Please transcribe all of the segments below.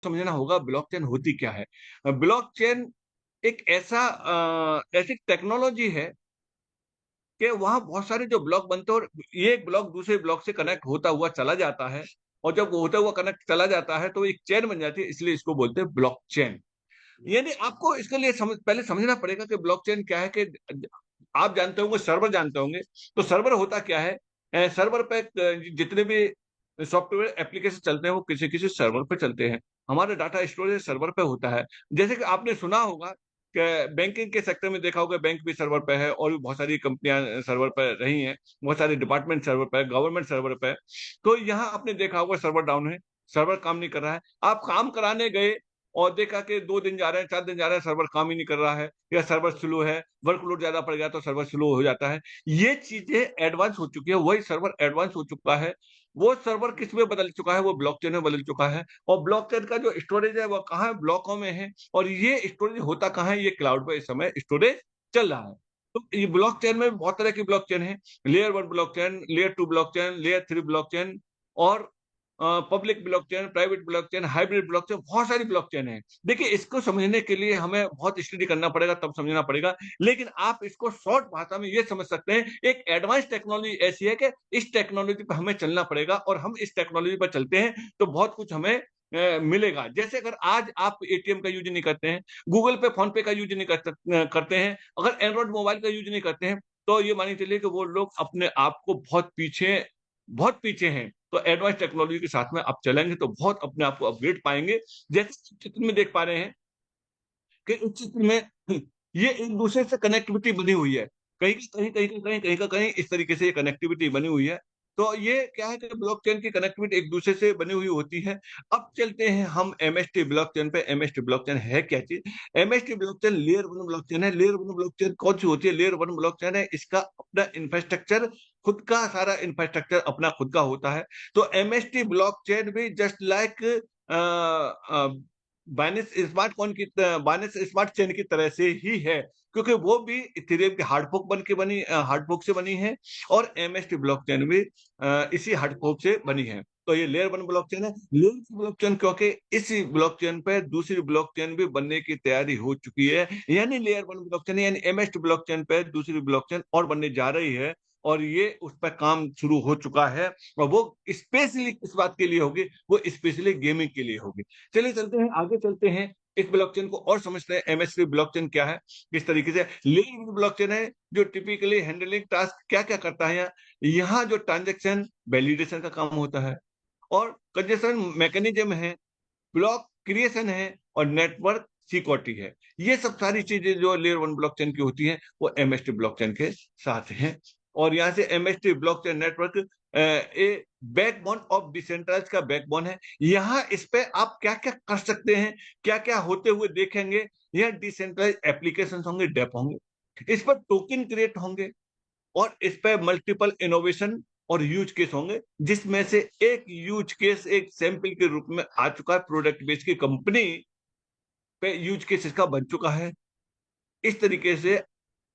समझना होगा ब्लॉकचेन होती क्या है। ब्लॉकचेन एक ऐसी टेक्नोलॉजी है कि वहाँ बहुत सारे जो ब्लॉक बनते हैं और ये एक ब्लॉक दूसरे ब्लॉक से कनेक्ट होता हुआ चला जाता है और जब वो होता हुआ कनेक्ट चला जाता है तो एक चेन बन जाती है, इसलिए इसको बोलते हैं ब्लॉकचेन। यानी आपको इसके लिए पहले समझना पड़ेगा कि ब्लॉकचेन क्या है कि आप जानते होंगे, सर्वर जानते होंगे। तो सर्वर होता क्या है? सर्वर पे जितने भी सॉफ्टवेयर एप्लीकेशन चलते हैं वो किसी किसी सर्वर पे चलते हैं। हमारा डाटा स्टोरेज सर्वर पे होता है। जैसे कि आपने सुना होगा कि बैंकिंग के सेक्टर में देखा होगा, बैंक भी सर्वर पे है और भी बहुत सारी कंपनियां सर्वर पर रही हैं, बहुत सारे डिपार्टमेंट सर्वर पे है, गवर्नमेंट सर्वर पे है। तो यहाँ आपने देखा होगा सर्वर डाउन है, सर्वर काम नहीं कर रहा है। आप काम कराने गए और देखा कि 2 दिन जा रहे हैं, 4 दिन जा रहे हैं, सर्वर काम ही नहीं कर रहा है या सर्वर स्लो है, वर्कलोड ज़्यादा पड़ गया तो सर्वर स्लो हो जाता है। ये चीज़ें एडवांस हो चुकी है, वही सर्वर एडवांस हो चुका है। वो सर्वर किस में बदल चुका है? वो ब्लॉकचेन में बदल चुका है और ब्लॉकचेन का जो स्टोरेज है वो कहाँ है? ब्लॉकों में है और ये स्टोरेज होता कहाँ है? ये क्लाउड पे इस समय स्टोरेज चल रहा है। तो ये ब्लॉकचेन में बहुत तरह की ब्लॉकचेन है, layer 1 blockchain, layer 2 blockchain, layer 3 blockchain और public blockchain, private blockchain, hybrid blockchain, बहुत सारी ब्लॉकचेन है। देखिए, इसको समझने के लिए हमें बहुत स्टडी करना पड़ेगा, तब समझना पड़ेगा। लेकिन आप इसको शॉर्ट भाषा में ये समझ सकते हैं, एक एडवांस टेक्नोलॉजी ऐसी है कि इस टेक्नोलॉजी पे हमें चलना पड़ेगा और हम इस टेक्नोलॉजी पर चलते हैं, तो बहुत कुछ हमें मिलेगा। जैसे अगर आज आप एटीएम का यूज़ नहीं करते हैं, गूगल पे, फ़ोन पे का यूज़ नहीं करते हैं, अगर एंड्रॉइड मोबाइल का यूज़ नहीं करते हैं, तो ये मान के चलिए कि वो लोग अपने आप को बहुत पीछे हैं। तो एडवांस टेक्नोलॉजी के साथ में आप चलेंगे तो बहुत अपने आप को अपग्रेड पाएँगे। जैसे चित्र में देख पा रहे हैं कि इस चित्र में ये एक-दूसरे से कनेक्टिविटी बनी हुई है। कहीं का कहीं इस तरीके से ये कनेक्टिविटी बनी हुई है। तो ये क्या है कि ब्लॉकचेन की कनेक्टिविटी एक-दूसरे से बनी हुई होती है। अब चलते हैं हम एमएसटी ब्लॉकचेन पे। एमएसटी ब्लॉकचेन है क्या चीज़? एमएसटी ब्लॉकचेन लेयर 1 ब्लॉकचेन है। लेयर 1 ब्लॉकचेन कौन-सी होती है? लेयर 1 ब्लॉकचेन है, इसका अपना इंफ्रास्ट्रक्चर, खुद का सारा इंफ्रास्ट्रक्चर अपना खुद का होता है। तो एमएसटी ब्लॉकचेन भी जस्ट लाइक अ, बाइनेंस स्मार्ट चेन की तरह से ही है, क्योंकि वो भी इथेरियम के हार्ड फोक से बनी है और एमएसटी ब्लॉकचेन भी इसी हार्ड फोक से बनी है। तो ये लेयर 1 ब्लॉकचेन है। लेयर 2 ब्लॉकचेन क्योंकि इसी ब्लॉकचेन पे दूसरी ब्लॉकचेन भी बनने की तैयारी हो चुकी है। यानी लेयर 1 ब्लॉकचेन यानी एमएसटी ब्लॉकचेन पे दूसरी ब्लॉकचेन और बनने जा रही है और ये उस पे काम शुरू हो चुका है और वो स्पेशली किस बात के लिए होगी? वो स्पेशली गेमिंग के लिए होगी। चलिए चलते हैं, आगे चलते हैं, इस ब्लॉकचेन को और समझते हैं। एमएसपी ब्लॉकचेन क्या है, किस तरीके से लिंक्ड ब्लॉकचेन है, जो टिपिकली हैंडलिंग टास्क क्या-क्या करता है यहाँ। यहाँ जो ट्रांज़ैक्शन वैलिडेशन का काम होता है और कंजेशन मैकेनिज़्म है, ब्लॉक क्रिएशन है और नेटवर्क सिक्योरिटी है। ये सब सारी चीज़ें जो लेयर 1 ब्लॉकचेन की होती हैं, वो एमएसटी ब्लॉकचेन के साथ हैं। और यहाँ से MST blockchain network a backbone of decentralised का बैकबोन है। यहाँ इस पे आप क्या-क्या कर सकते हैं, क्या-क्या होते हुए देखेंगे, यह डिसेंट्रलाइज्ड एप्लीकेशंस होंगे, डेप होंगे। इस पर टोकन क्रिएट होंगे और इस पे मल्टीपल इनोवेशन और यूज़ केस होंगे, जिसमें से एक यूज़ केस एक सैंपल के रूप में आ चुका है, प्रोडक्ट बेस की कंपनी पे यूज़ केस इसका बन चुका है। इस तरीके से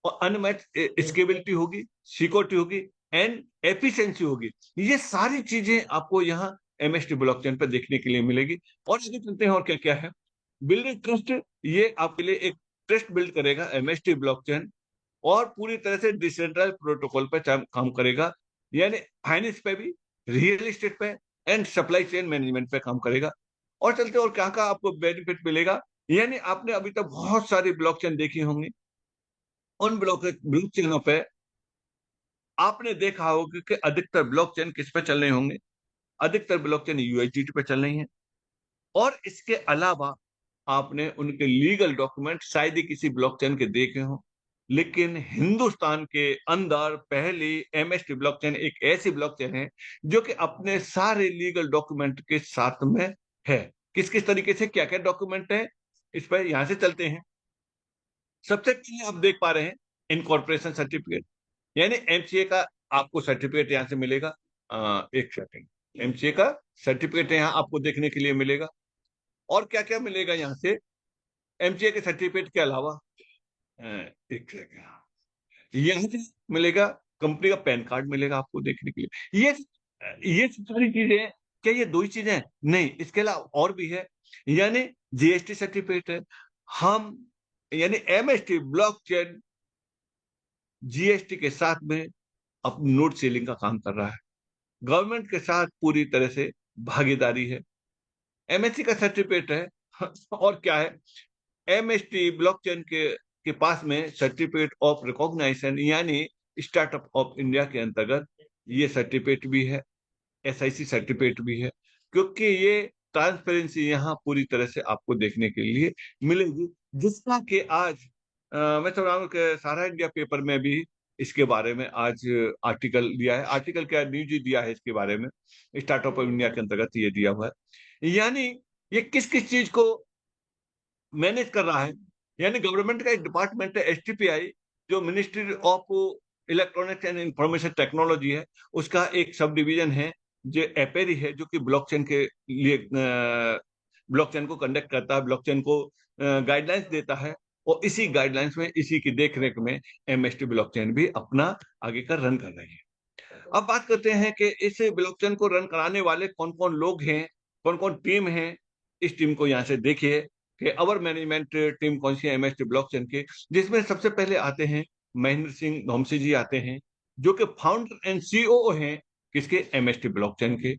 अनमैच्ड स्केलेबिलिटी होगी, सिक्योरिटी होगी एंड एफिशिएंसी होगी। ये सारी चीज़ें आपको यहाँ एमएसटी ब्लॉकचेन पे देखने के लिए मिलेगी। और आगे चलते हैं और क्या-क्या है। बिल्डिंग ट्रस्ट, ये आपके लिए एक ट्रस्ट बिल्ड करेगा एमएसटी ब्लॉकचेन और पूरी तरह से डिसेंट्रलाइज्ड प्रोटोकॉल पे काम करेगा। यानी फाइनेंस पे भी, रियल एस्टेट पे एंड सप्लाई चेन मैनेजमेंट पे काम करेगा। और चलते हैं और कहाँ-कहाँ आपको बेनिफिट मिलेगा। यानी आपने अभी तक बहुत सारी ब्लॉकचेन देखी होंगी। उन ब्लॉकचेनों पे आपने देखा होगा कि अधिकतर ब्लॉकचेन किस पे चल रहे होंगे? अधिकतर ब्लॉकचेन यूएसडीटी पे चल रही हैं और इसके अलावा आपने उनके लीगल डॉक्यूमेंट शायद ही किसी ब्लॉकचेन के देखे हों। लेकिन हिंदुस्तान के अंदर पहली एमएसटी ब्लॉकचेन एक ऐसी ब्लॉकचेन है, जो कि अपने सारे लीगल डॉक्यूमेंट के साथ में है। किस-किस तरीके से क्या-क्या डॉक्यूमेंट है, इस पे यहाँ से चलते हैं। सबसे पहले आप देख पा रहे हैं इनकॉर्पोरेशन सर्टिफिकेट। यानी एमसीए का आपको सर्टिफिकेट यहाँ से मिलेगा। एक सेकंड, एमसीए का सर्टिफिकेट यहाँ आपको देखने के लिए मिलेगा। और क्या-क्या मिलेगा यहाँ से एमसीए के सर्टिफिकेट के अलावा? अ, एक सेकंड, यहाँ से मिलेगा कंपनी का पैन कार्ड मिलेगा आपको देखने के लिए। ये सब सारी चीज़ें, क्या ये 2 ही चीज़ें हैं? नहीं, इसके अलावा और भी है। यानी जीएसटी सर्टिफिकेट है। हम यानी एमएसटी ब्लॉकचेन जीएसटी के साथ में अपनी नोट सीलिंग का काम कर रहा है। गवर्नमेंट के साथ पूरी तरह से भागीदारी है। एमएससी का सर्टिफिकेट है और क्या है, एमएसटी ब्लॉकचेन के पास में सर्टिफिकेट ऑफ रिकॉग्निशन यानी स्टार्टअप ऑफ इंडिया के अंतर्गत ये सर्टिफिकेट भी है, एसआईसी सर्टिफिकेट भी है, क्योंकि ये ट्रांसपेरेंसी यहाँ पूरी तरह से आपको देखने के लिए मिलेगी, जिसका कि आज मैं समझ रहा हूँ कि सारा इंडिया पेपर में भी इसके बारे में आज आर्टिकल दिया है। आर्टिकल क्या, न्यूज ही दिया है इसके बारे में। स्टार्टअप ऑफ इंडिया के अंतर्गत ये दिया हुआ है। यानी ये किस किस चीज को मैनेज कर रहा है, यानी गवर्नमेंट का एक डिपार्टमेंट है एसटीपीआई, जो ministry of electronics and information technology है, उसका एक सब डिवीजन है जो एपेरी है, जो कि ब्लॉकचेन के लिए ब्लॉकचेन को कंडक्ट करता है, ब्लॉकचेन को गाइडलाइंस देता है, और इसी गाइडलाइंस में, इसी की देखरेख में एमएसटी ब्लॉकचेन भी अपना आगे का रन कर रही है। अब बात करते हैं कि इस ब्लॉकचेन को रन कराने वाले कौन कौन लोग हैं, कौन कौन टीम है। इस टीम को यहाँ से देखिए कि अवर मैनेजमेंट टीम कौन सी है एमएसटी ब्लॉकचेन की, जिसमें सबसे पहले आते हैं महेंद्र सिंह धोमसी जी आते हैं, जो कि फाउंडर एंड सीईओ हैं किसके, एमएसटी ब्लॉकचेन के।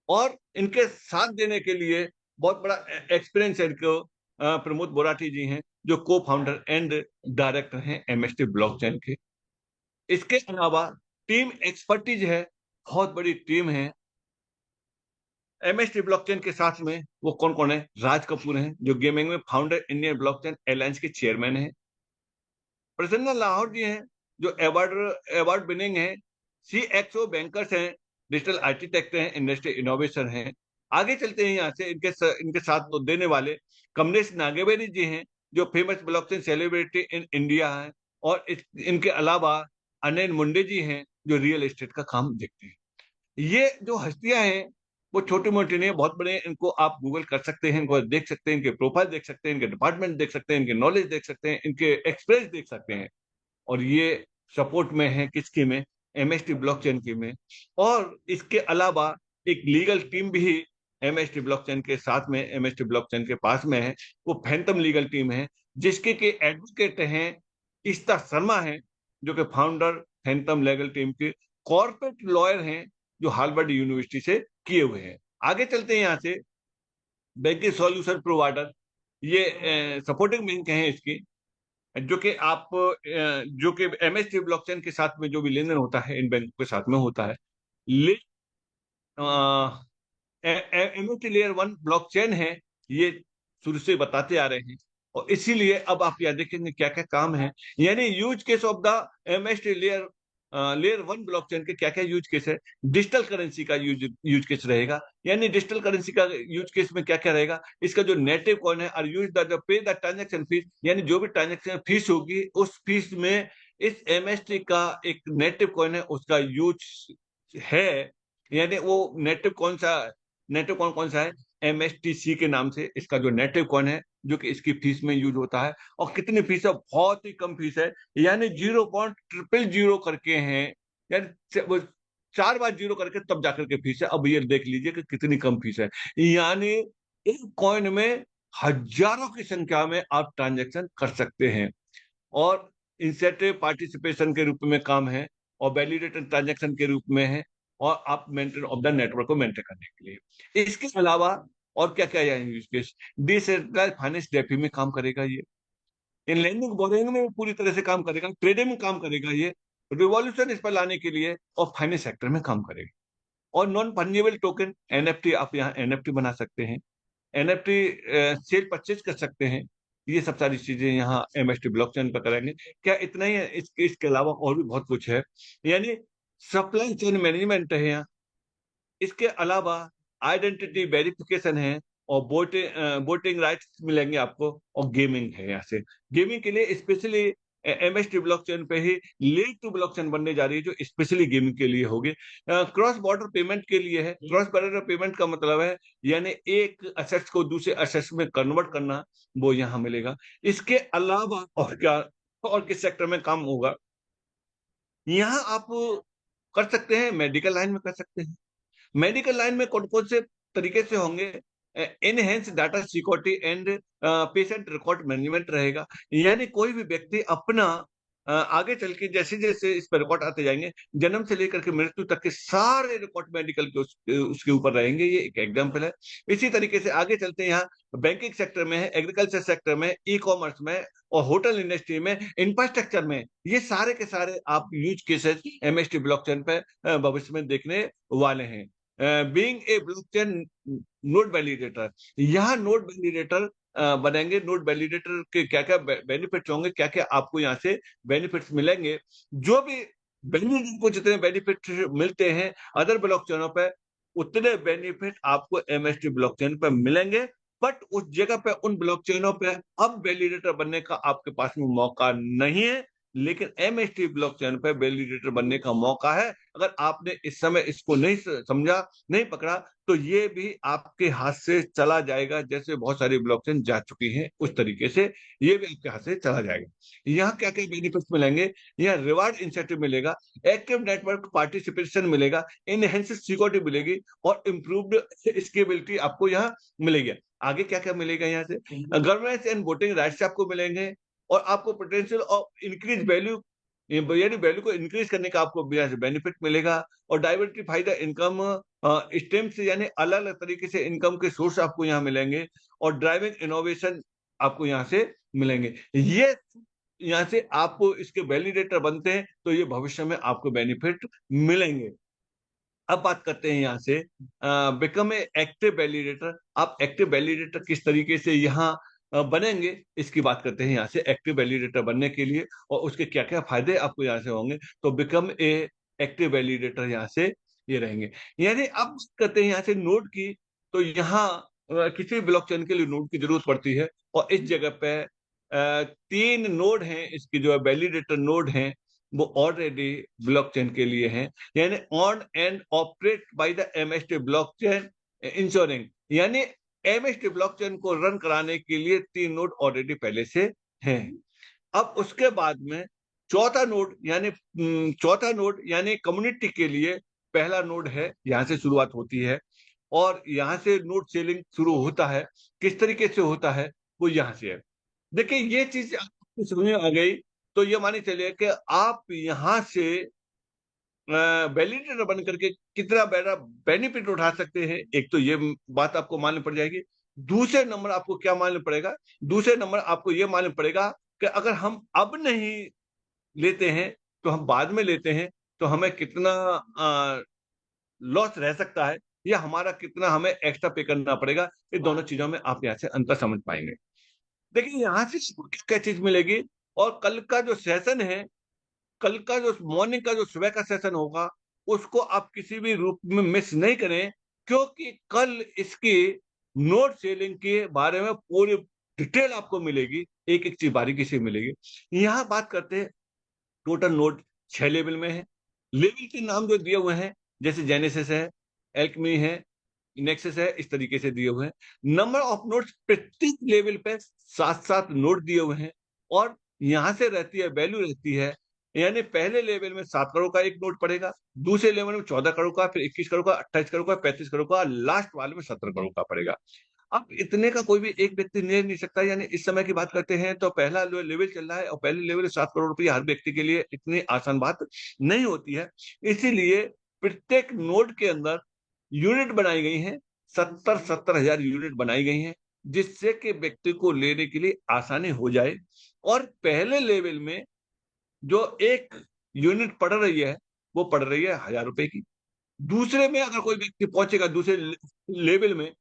और इनके साथ देने के लिए बहुत बड़ा एक्सपीरियंस है इनको, प्रमोद बोराटी जी हैं, जो को फाउंडर एंड डायरेक्टर हैं एमएसटी ब्लॉकचेन के। इसके अलावा टीम एक्सपर्टीज है, बहुत बड़ी टीम है एमएसटी ब्लॉकचेन के साथ में। वो कौन कौन है, राज कपूर हैं, जो गेमिंग में फाउंडर इंडियन ब्लॉकचेन एलायंस के चेयरमैन हैं। प्रसन्न लाहौर जी हैं, जो अवार्ड विनिंग है, सीएक्सओ बैंकर्स हैं, डिजिटल आर्किटेक्ट हैं, इंडस्ट्री इनोवेशन हैं। आगे चलते हैं यहाँ से, इनके साथ तो देने वाले कमलेश नागेवेरी जी हैं, जो famous blockchain celebrity in India हैं। और इनके अलावा अनिल मुंडे जी हैं, जो रियल एस्टेट का काम देखते हैं। ये जो हस्तियां हैं वो छोटी मोटी नहीं, बहुत बड़े हैं। इनको आप गूगल कर सकते हैं, इनको देख सकते हैं, इनके प्रोफाइल देख सकते हैं, इनके डिपार्टमेंट देख सकते हैं, इनके नॉलेज देख सकते हैं, इनके एक्सपीरियंस देख सकते हैं। और ये सपोर्ट में है किसकी में, एमएसटी ब्लॉकचेन की में। और इसके अलावा एक लीगल टीम भी एमएसटी ब्लॉकचेन के साथ में, एमएसटी ब्लॉकचेन के पास में है, वो फैंटम लीगल टीम है, जिसके के एडवोकेट हैं इस्ता शर्मा है, जो कि फाउंडर फैंटम लीगल टीम के कॉर्पोरेट लॉयर हैं, जो हार्वर्ड यूनिवर्सिटी से किए हुए हैं। आगे चलते हैं यहाँ से, बैंकिंग सॉल्यूशन प्रोवाइडर, ये सपोर्टिंग बैंक हैं इसकी, जो कि आप जो कि एमएसटी ब्लॉकचेन के साथ में जो भी लेन देन होता है इन बैंकों के साथ में होता है। ले एमएसटी लेयर 1 ब्लॉकचेन है, ये शुरू से बताते आ रहे हैं। और इसीलिए अब आप यहाँ देखेंगे क्या क्या काम है, यानी use case of the MST layer 1 blockchain के क्या क्या यूज केस है। डिजिटल करेंसी का यूज केस रहेगा, यानी डिजिटल करेंसी का यूज केस में क्या क्या रहेगा, इसका जो नेटिव कॉइन है, और use the pay the transaction fees, यानी जो भी ट्रांजेक्शन फीस होगी उस फीस में इस एमएसटी का एक नेटिव कॉइन है उसका यूज है। यानी वो नेटिव कौन सा, नेटिव कॉइन कौन सा है, एमएसटीसी के नाम से इसका जो नेटिव कॉइन है, जो कि इसकी फीस में यूज होता है। और कितनी फीस है, बहुत ही कम फीस है, यानी 0.000 करके हैं, यानी वो 4 बार जीरो करके तब जाकर के फीस है। अब ये देख लीजिए कि कितनी कम फीस है, यानी एक कॉइन में हजारों की संख्या में आप ट्रांजेक्शन कर सकते हैं। और इंसेंटिव पार्टिसिपेशन के रूप में काम है, और वैलिडेटेड ट्रांजेक्शन के रूप में है, और आप मेंटेन ऑफ द नेटवर्क को मेंटेन करने के लिए। इसके अलावा और क्या क्या use case, decentralised finance DeFi में काम करेगा ये, इन लैंडिंग बोरिंग में पूरी तरह से काम करेगा, ट्रेडिंग में काम करेगा ये, रिवॉल्यूशन इस पर लाने के लिए, और फाइनेंस सेक्टर में काम करेगा। और नॉन फंजिबल टोकन एनएफटी, आप यहाँ एनएफटी बना सकते हैं, एनएफटी सेल परचेज कर सकते हैं। ये सब सारी चीजें यहाँ एमएसटी ब्लॉकचेन पर करेंगे। क्या इतना ही है, इसके अलावा और भी बहुत कुछ है, यानी सप्लाई चेन मैनेजमेंट है यहाँ। इसके अलावा आइडेंटिटी वेरिफिकेशन है, और वोटिंग राइट्स मिलेंगे आपको, और गेमिंग है। यहाँ से गेमिंग के लिए स्पेशली एमएसटी ब्लॉकचेन पे ही लीड टू ब्लॉकचेन बनने जा रही है, जो स्पेशली गेमिंग के लिए होगी। क्रॉस बॉर्डर पेमेंट के लिए है। क्रॉस बॉर्डर पेमेंट का मतलब है यानी एक असेट्स को दूसरे असेट्स में कन्वर्ट करना, वो यहाँ मिलेगा। इसके अलावा और क्या, और किस सेक्टर में काम होगा, यहाँ आप कर सकते हैं, मेडिकल लाइन में कर सकते हैं। मेडिकल लाइन में कौन कौन से तरीके से होंगे, enhance data security and patient record management रहेगा। यानी कोई भी व्यक्ति अपना आगे चल के जैसे-जैसे इस पे रिकॉर्ड आते जाएँगे, जन्म से लेकर के मृत्यु तक के सारे रिकॉर्ड मेडिकल के उसके ऊपर रहेंगे, ये एक एग्जांपल है। इसी तरीके से आगे चलते हैं यहाँ बैंकिंग सेक्टर में है, एग्रीकल्चर सेक्टर में, ई-कॉमर्स में और होटल इंडस्ट्री में, इंफ्रास्ट्रक्चर में, ये सारे के सारे आप यूज़ केसेज़ एमएसटी ब्लॉकचेन पे भविष्य में देखने वाले हैं। Being a blockchain node validator, यहाँ नोड वैलिडेटर बनेंगे। नोड वैलिडेटर के क्या-क्या बेनिफिट्स होंगे, क्या-क्या आपको यहाँ से बेनिफिट्स मिलेंगे। जो भी वैलिडेटर को जितने बेनिफिट्स मिलते हैं अदर ब्लॉकचेनों पे, उतने बेनिफिट आपको एमएसटी ब्लॉकचेन पे मिलेंगे। बट उस जगह पे उन ब्लॉकचेनों पे अब वैलिडेटर बनने का आपके पास में मौका नहीं है, लेकिन एमएसटी ब्लॉकचेन पे वैलिडेटर बनने का मौका है। अगर आपने इस समय इसको नहीं समझा, नहीं पकड़ा, तो ये भी आपके हाथ से चला जाएगा। जैसे बहुत सारी ब्लॉकचेन जा चुकी हैं, उस तरीके से ये भी आपके हाथ से चला जाएगा। यहाँ क्या-क्या बेनिफिट्स मिलेंगे? यहाँ रिवार्ड इंसेंटिव मिलेगा, एक्टिव नेटवर्क पार्टिसिपेशन मिलेगा, एनहांस्ड सिक्योरिटी मिलेगी और इम्प्रूव्ड स्केलेबिलिटी आपको यहाँ मिलेगी। आगे क्या-क्या मिलेगा यहाँ से? गवर्नेंस एंड वोटिंग राइट्स आपको मिलेंगे और आपको पोटेंशियल ऑफ इंक्रीज वैल्यू, यानी वैल्यू को इंक्रीज करने का आपको यहाँ से बेनिफिट मिलेगा और डाइवर्सिफाई द इनकम स्ट्रीम से, यानी अलग-अलग तरीके से इनकम के सोर्स आपको यहाँ मिलेंगे और ड्राइविंग इनोवेशन आपको यहाँ से मिलेंगे। ये यहाँ से आपको इसके वैलिडेटर बनते हैं, तो ये भविष्य में आपको बेनिफिट मिलेंगे। अब बात करते हैं यहाँ से बिकम ए एक्टिव वैलिडेटर। आप एक्टिव वैलिडेटर किस तरीके से यहाँ बनेंगे, इसकी बात करते हैं यहाँ से। एक्टिव वैलिडेटर बनने के लिए और उसके क्या-क्या फ़ायदे आपको यहाँ से होंगे, तो बिकम ए एक्टिव वैलिडेटर यहाँ से ये रहेंगे। यानी अब करते हैं यहाँ से नोड की, तो यहाँ किसी भी ब्लॉकचेन के लिए नोड की ज़रूरत पड़ती है और इस जगह पे 3 नोड हैं, इसकी जो है वैलिडेटर नोड हैं, वो ऑलरेडी ब्लॉकचेन के लिए हैं। यानी on and operate by the MST blockchain ensuring, यानी एमएसटी ब्लॉकचेन को रन कराने के लिए 3 नोड ऑलरेडी पहले से हैं। अब उसके बाद में चौथा नोड यानी कम्युनिटी के लिए पहला नोड है, यहाँ से शुरुआत होती है और यहाँ से नोड सेलिंग शुरू होता है। किस तरीके से होता है, वो यहाँ से है। देखिए ये चीज़ आपको समझ में आ गई, तो ये मानिए चलिए कि आप यहाँ से वैलिडेटर बन करके कितना बड़ा बेनिफिट उठा सकते हैं, एक तो ये बात आपको मालूम पड़ जाएगी। दूसरे नंबर आपको क्या मालूम पड़ेगा? दूसरे नंबर आपको ये मालूम पड़ेगा कि अगर हम अब नहीं लेते हैं, तो हम बाद में लेते हैं, तो हमें कितना लॉस रह सकता है या हमारा कितना हमें एक्स्ट्रा पे करना पड़ेगा। इन दोनों चीज़ों में आप यहाँ से अंतर समझ पाएँगे। देखिए यहाँ से क्या चीज़ मिलेगी और कल का जो सेशन है, कल का जो मॉर्निंग का जो सुबह का सेशन होगा, उसको आप किसी भी रूप में मिस नहीं करें, क्योंकि कल इसकी नोट सेलिंग के बारे में पूरी डिटेल आपको मिलेगी, एक-एक चीज़ बारीकी से मिलेगी। यहाँ बात करते हैं टोटल नोड 6 लेवल में है। लेवल के नाम जो दिए हुए हैं, जैसे जेनेसिस है, एल्केमी है, नेक्सस है, इस तरीके से दिए हुए हैं। नंबर ऑफ नोड्स प्रत्येक लेवल पे 7-7 नोड दिए हुए हैं और यहाँ से रहती है वैल्यू रहती है, यानी पहले लेवल में 7 करोड़ का 1 नोट पड़ेगा, दूसरे लेवल में 14 करोड़ का, फिर 21 करोड़ का, 28 करोड़ का, 35 करोड़ का, लास्ट वाले में 17 करोड़ का पड़ेगा। अब इतने का कोई भी एक व्यक्ति ले नहीं सकता, यानी इस समय की बात करते हैं तो पहला जो लेवल चल रहा है और पहले लेवल 7 करोड़ रुपए हर व्यक्ति के लिए इतनी आसान बात नहीं होती है। इसीलिए प्रत्येक नोड के अंदर यूनिट बनाई गई हैं, 70-70 हज़ार यूनिट बनाई गई हैं, जिससे कि व्यक्ति को लेने के लिए आसानी हो जाए और पहले लेवल में जो एक यूनिट पड़ रही है, वो पड़ रही है ₹1000 की। दूसरे में अगर कोई व्यक्ति पहुँचेगा दूसरे लेवल में,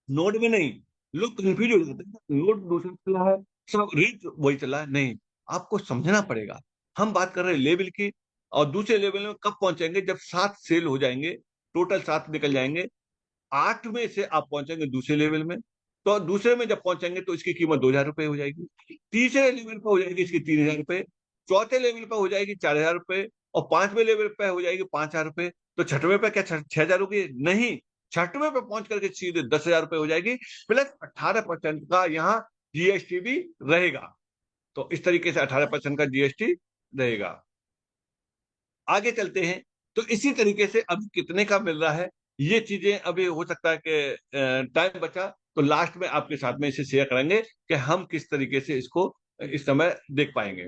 नोड में नहीं, लोग कन्फ्यूज़ हो जाते हैं, नोड दूसरा चला है, सब रेट वही चला है, नहीं, आपको समझना पड़ेगा। हम बात कर रहे हैं लेवल की और दूसरे लेवल में कब पहुँचेंगे जब 7 सेल हो जाएँगे, टोटल 7 निकल जाएँगे, 8 में से आप पहुँचेंगे दूसरे लेवल में, तो दूसरे में जब पहुँचेंगे तो इसकी कीमत ₹2000 हो जाएगी। तीसरे लेवल पे हो जाएगी इसकी ₹3000, चौथे लेवल पे हो जाएगी ₹4000 और 5वें लेवल पे हो जाएगी ₹5000। तो छठवें पे क्या 6000 होगी? नहीं, छठवें पे पहुँच करके सीधे ₹10,000 हो जाएगी, प्लस 18% का यहाँ जीएसटी भी रहेगा। तो इस तरीके से 18% का जीएसटी रहेगा। आगे चलते हैं, तो इसी तरीके से अभी कितने का मिल रहा है? ये चीजें अभी हो सकता है कि टाइम बचा तो लास्ट में आपके साथ में इसे शेयर करेंगे कि हम किस तरीके से इसको इस समय देख पाएंगे।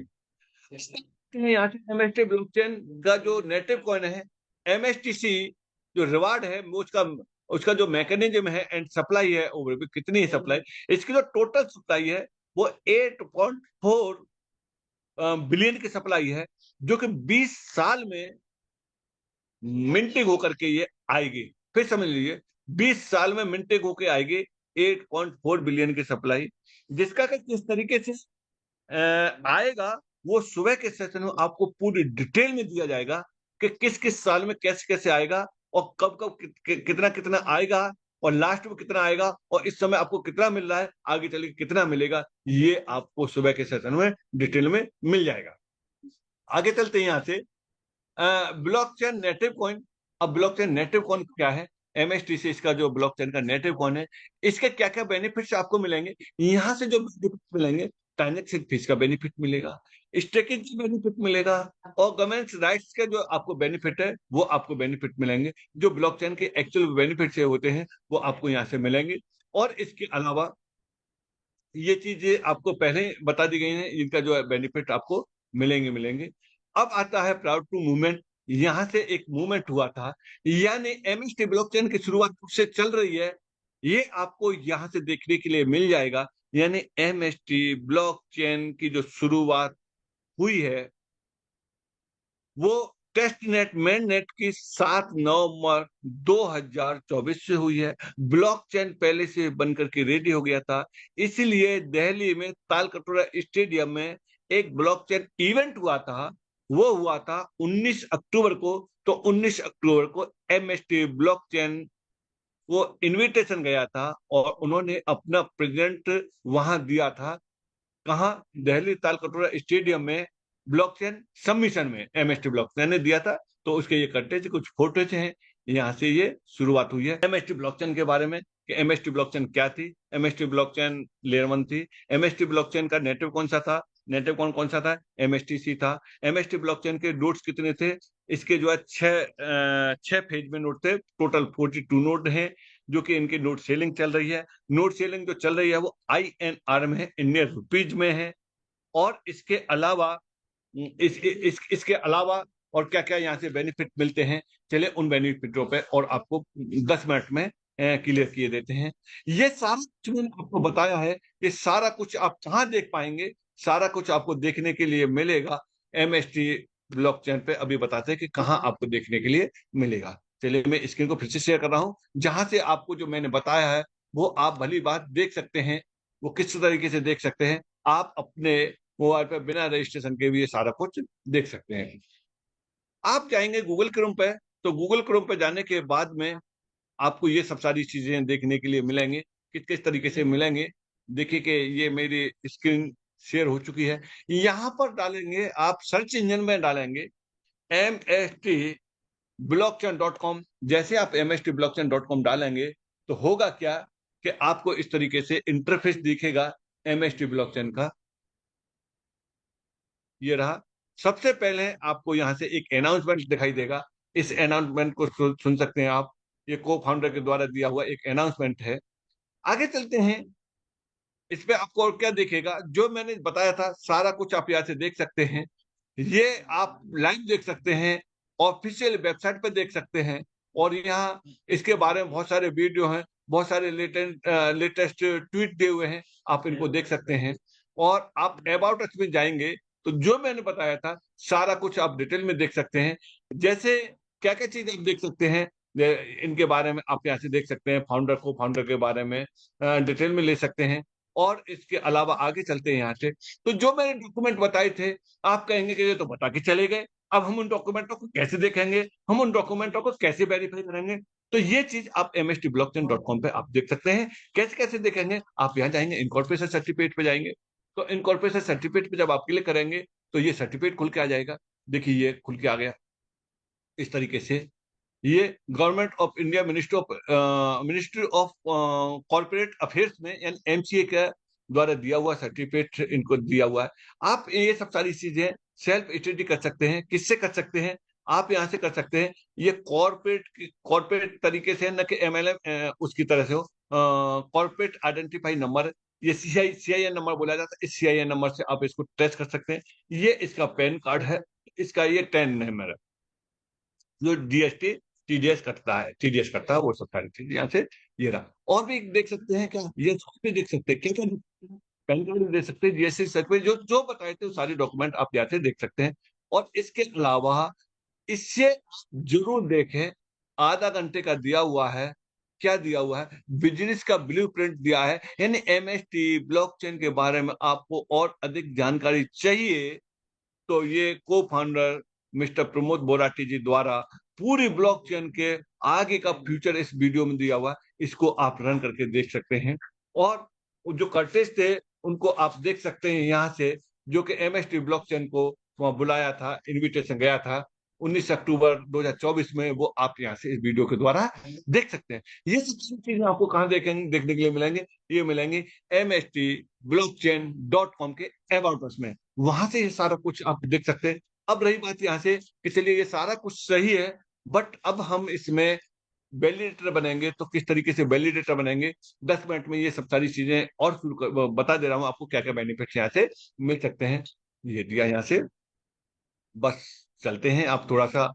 यहाँ से एमएसटी ब्लॉकचेन का जो नेटिव कॉइन है, एमएसटीसी जो रिवार्ड है, वो उसका उसका जो मैकेनिज्म है एंड सप्लाई है, वो कितनी है सप्लाई, इसकी जो टोटल सप्लाई है वो 8.4 बिलियन की सप्लाई है, जो कि 20 साल में मिंटिंग होकर के ये आएगी। फिर समझ लीजिए 20 साल में मिंटिंग होकर आएगी 8.4 बिलियन की सप्लाई, जिसका कि किस तरीके से आएगा वो सुबह के सेशन में आपको पूरी डिटेल में दिया जाएगा कि किस किस साल में कैसे कैसे आएगा और कब कब कितना कितना आएगा और लास्ट में कितना आएगा और इस समय आपको कितना मिल रहा है, आगे चल के कितना मिलेगा, ये आपको सुबह के सेशन में डिटेल में मिल जाएगा। आगे चलते हैं यहाँ से ब्लॉकचेन नेटिव कॉइन। अब ब्लॉकचेन नेटिव कॉइन क्या है, एमएसटीसी इसका जो ब्लॉकचेन का नेटिव कॉइन है, इसके क्या क्या बेनिफिट्स आपको मिलेंगे, यहाँ से जो बेनिफिट मिलेंगे, ट्रांजेक्शन फीस का बेनिफिट मिलेगा, स्टेकिंग का बेनिफिट मिलेगा और गवर्नेंस राइट्स के जो आपको बेनिफिट है वो आपको बेनिफिट मिलेंगे। जो ब्लॉकचेन के एक्चुअल बेनिफिट होते हैं वो आपको यहाँ से मिलेंगे। और इसके अलावा ये चीजें आपको पहले बता दी गई हैं, इनका जो है बेनिफिट आपको मिलेंगे। अब आता है प्राउड टू मूवमेंट। यहाँ से एक मूवमेंट हुआ था, यानी एमएसटी ब्लॉकचेन की शुरुआत से चल रही है, ये आपको यहाँ से देखने के लिए मिल जाएगा। यानी एमएसटी ब्लॉकचेन की जो शुरुआत हुई है वो टेस्ट नेट मेन नेट की 7 नवंबर 2024 से हुई है। ब्लॉकचेन पहले से बनकर के रेडी हो गया था, इसीलिए दिल्ली में तालकटोरा स्टेडियम में एक ब्लॉकचेन इवेंट हुआ था। वो हुआ था 19 अक्टूबर को। तो 19 अक्टूबर को एमएसटी ब्लॉकचेन वो इनविटेशन गया था और उन्होंने अपना प्रेजेंट वहां दिया था। कहा, दिल्ली तालकटोरा स्टेडियम में ब्लॉकचेन सबमिशन में एमएसटी ब्लॉकचेन ने दिया था। तो उसके ये कंटेंट कुछ फोटोज हैं, यहाँ से ये शुरुआत हुई है एमएसटी ब्लॉकचेन के बारे में कि एमएसटी ब्लॉकचेन क्या थी। एमएसटी ब्लॉकचेन लेयर 1 थी। एमएसटी ब्लॉकचेन का नेटिव कौन सा था, नेटिव कौन सा था, एमएसटीसी था। एमएसटी ब्लॉकचेन के नोड्स कितने थे, इसके जो है छह फेज में नोड थे, टोटल 42 नोड हैं, जो कि इनकी नोड सेलिंग चल रही है। नोड सेलिंग जो चल रही है वो INR में है, इंडियन रुपीज में है। और इसके अलावा इसके अलावा और क्या क्या यहाँ से बेनिफिट मिलते हैं, चले उन बेनिफिटों पे और आपको 10 मिनट में क्लियर किए देते हैं। ये सारा कुछ मैंने आपको बताया है, ये सारा कुछ आप कहाँ देख पाएंगे, सारा कुछ आपको देखने के लिए मिलेगा एमएसटी ब्लॉकचेन पे। अभी बताते हैं कि कहाँ आपको देखने के लिए मिलेगा। चलिए मैं स्क्रीन को फिर से शेयर कर रहा हूँ, जहां से आपको जो मैंने बताया है वो आप भली बात देख सकते हैं। वो किस तरीके से देख सकते हैं, आप अपने मोबाइल पर बिना रजिस्ट्रेशन के भी ये सारा कुछ देख सकते हैं। आप जाएंगे गूगल क्रोम पे, तो गूगल क्रोम पे जाने के बाद में आपको ये सब सारी चीजें देखने के लिए मिलेंगे। किस किस तरीके से मिलेंगे, देखिए कि ये मेरी स्क्रीन शेयर हो चुकी है। यहाँ पर डालेंगे, आप सर्च इंजन में डालेंगे mstblockchain.com। जैसे आप mstblockchain.com डालेंगे तो होगा क्या कि आपको इस तरीके से इंटरफेस दिखेगा एमएसटी ब्लॉकचेन का। ये रहा। सबसे पहले आपको यहाँ से एक अनाउंसमेंट दिखाई देगा, इस अनाउंसमेंट को सुन सकते हैं आप। ये को फाउंडर के द्वारा दिया हुआ एक अनाउंसमेंट है। आगे चलते हैं, इस पे आपको और क्या दिखेगा, जो मैंने बताया था सारा कुछ आप यहाँ से देख सकते हैं। ये आप लाइव देख सकते हैं, ऑफिशियल वेबसाइट पे देख सकते हैं। और यहाँ इसके बारे में बहुत सारे वीडियो हैं, बहुत सारे लेटेस्ट ट्वीट दिए हुए हैं, आप इनको देख सकते हैं। और आप अबाउट अस में जाएंगे तो जो मैंने बताया था सारा कुछ आप डिटेल में देख सकते हैं। जैसे क्या क्या चीज आप देख सकते हैं, इनके बारे में आप यहाँ से देख सकते हैं, फाउंडर के बारे में डिटेल में ले सकते हैं। और इसके अलावा आगे चलते हैं यहाँ से, तो जो मैंने डॉक्यूमेंट बताए थे, आप कहेंगे कि ये तो बता के चले गए, अब हम उन डॉक्यूमेंटों को कैसे देखेंगे, हम उन डॉक्यूमेंटों को कैसे वेरीफाई करेंगे। तो ये चीज आप mstblockchain.com पे आप देख सकते हैं। कैसे कैसे देखेंगे, आप यहाँ जाएंगे, इनकॉर्पोरेशन सर्टिफिकेट पे जाएंगे। तो इनकॉर्पोरेशन सर्टिफिकेट पे जब आप क्लिक करेंगे तो ये सर्टिफिकेट खुल के आ जाएगा। देखिए ये खुल के आ गया इस तरीके से। ये government of India ministry of corporate affairs में यानी एमसीए के द्वारा दिया हुआ सर्टिफिकेट इनको दिया हुआ है। आप ये सब सारी चीजें सेल्फ स्टडी कर सकते हैं। किससे कर सकते हैं, आप यहाँ से कर सकते हैं। ये कॉर्पोरेट तरीके से, न कि एमएलएम उसकी तरह से हो। कॉर्पोरेट आइडेंटिफाई नंबर, ये सीआईएन नंबर बोला जाता है। इस सीआईएन नंबर से आप इसको ट्रेस कर सकते हैं। ये इसका पैन कार्ड है, इसका ये टैन नंबर है, जो जीएसटी टीडीएस करता है, वो सब सारी चीज यहाँ से। ये रहा। और भी देख सकते हैं क्या, ये सब भी देख सकते हैं, क्या क्या पैन कार्ड भी देख सकते हैं, जीएसटी सर्टिफिकेट, जो जो बताए थे वो सारे डॉक्यूमेंट आप यहाँ से देख सकते हैं। और इसके अलावा इससे जरूर देखें, आधा घंटे का दिया हुआ है। क्या दिया हुआ है? बिजनेस का ब्लूप्रिंट दिया है, यानी एमएसटी ब्लॉकचेन के बारे में आपको और अधिक जानकारी चाहिए तो ये को फाउंडर मिस्टर प्रमोद बोराटी जी द्वारा पूरी ब्लॉकचेन के आगे का फ्यूचर इस वीडियो में दिया हुआ है। इसको आप रन करके देख सकते हैं। और जो कर्टेज थे उनको आप देख सकते हैं यहाँ से, जो कि एमएसटी ब्लॉकचेन को वहां बुलाया था, इनविटेशन गया था 19 अक्टूबर 2024 में, वो आप यहाँ से इस वीडियो के द्वारा देख सकते हैं। ये सब चीजें आपको कहाँ देखेंगे, देखने के लिए मिलेंगे? ये मिलेंगे mstblockchain.com के अबाउट अस में। वहां से ये सारा कुछ आप देख सकते हैं। अब रही बात यहाँ से कि चलिए ये सारा कुछ सही है, बट अब हम इसमें वैलिडेटर बनेंगे तो किस तरीके से वैलिडेटर बनेंगे, 10 मिनट में ये सब सारी चीजें और बता दे रहा हूँ आपको क्या क्या बेनिफिट यहाँ से मिल सकते हैं। ये दिया यहाँ से, बस चलते हैं। आप थोड़ा सा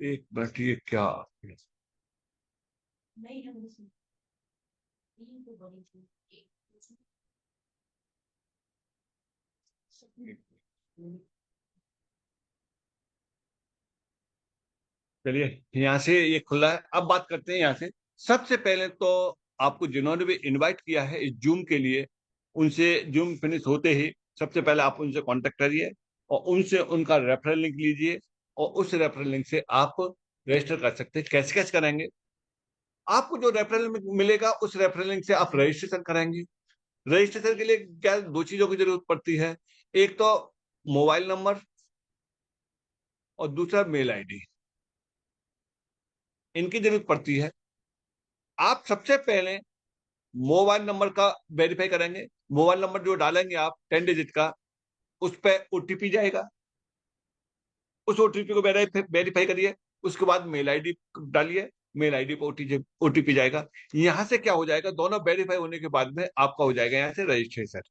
1 मिनट, ये क्या, चलिए यहाँ से ये खुला है। अब बात करते हैं यहाँ से। सबसे पहले तो आपको जिन्होंने भी इनवाइट किया है इस जूम के लिए, उनसे जूम फिनिश होते ही सबसे पहले आप उनसे कांटेक्ट करिए और उनसे उनका रेफरल लिंक लीजिए, और उस रेफरल लिंक से आप रजिस्टर कर सकते हैं। कैसे कैसे करेंगे? आपको जो रेफरल लिंक मिलेगा उस रेफरल लिंक से आप रजिस्ट्रेशन कराएंगे। रजिस्ट्रेशन के लिए क्या दो चीजों की जरूरत पड़ती है, एक तो मोबाइल नंबर और दूसरा मेल आईडी, इनकी जरूरत पड़ती है। आप सबसे पहले मोबाइल नंबर का वेरीफाई करेंगे। मोबाइल नंबर जो डालेंगे आप 10 डिजिट का, उस पर ओटीपी जाएगा, उस ओटीपी को वेरीफाई करिए। उसके बाद मेल आईडी डालिए, मेल आईडी पर ओटीपी जाएगा। यहां से क्या हो जाएगा, दोनों वेरीफाई होने के बाद में आपका हो जाएगा यहाँ से रजिस्ट्रेशन।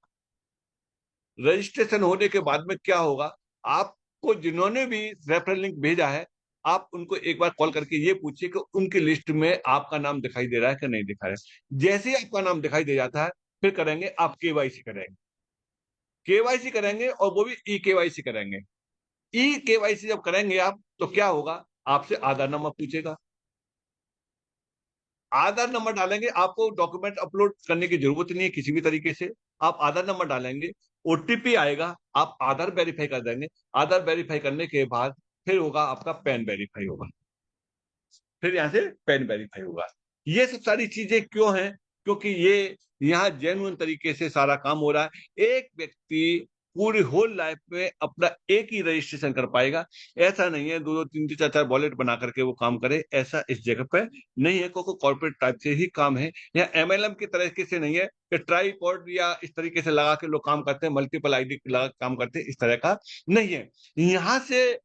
रजिस्ट्रेशन होने के बाद में क्या होगा, आपको जिन्होंने भी रेफरल लिंक भेजा है, आप उनको एक बार कॉल करके ये पूछिए कि उनकी लिस्ट में आपका नाम दिखाई दे रहा है कि नहीं दिखा रहा है। जैसे ही आपका नाम दिखाई दे जाता है, फिर करेंगे आप केवाईसी करेंगे। केवाईसी करेंगे और वो भी ई केवाईसी करेंगे। ई केवाईसी जब करेंगे आप, तो क्या होगा, आपसे आधार नंबर पूछेगा। आधार नंबर डालेंगे, आपको डॉक्यूमेंट अपलोड करने की जरूरत नहीं है किसी भी तरीके से। आप आधार नंबर डालेंगे, ओटीपी आएगा, आप आधार वेरीफाई कर देंगे। आधार वेरीफाई करने के बाद फिर होगा आपका पैन वेरीफाई होगा, फिर यहाँ से पैन वेरीफाई होगा। ये सब सारी चीजें क्यों हैं? क्योंकि ये यहाँ जेन्युइन तरीके से सारा काम हो रहा है। एक व्यक्ति पूरी होल लाइफ में अपना एक ही रजिस्ट्रेशन कर पाएगा। ऐसा नहीं है दो दो तीन तीन चार चार वॉलेट बना करके वो काम करे, ऐसा इस जगह पे नहीं है, क्योंकि कॉर्पोरेट टाइप से ही काम है। यहाँ एमएलएम की तरीके से नहीं है कि ट्राईपॉड या इस तरीके से लगा के लोग काम करते हैं, मल्टीपल आईडी लगा के काम करते हैं, इस तरह का नहीं है। यहाँ से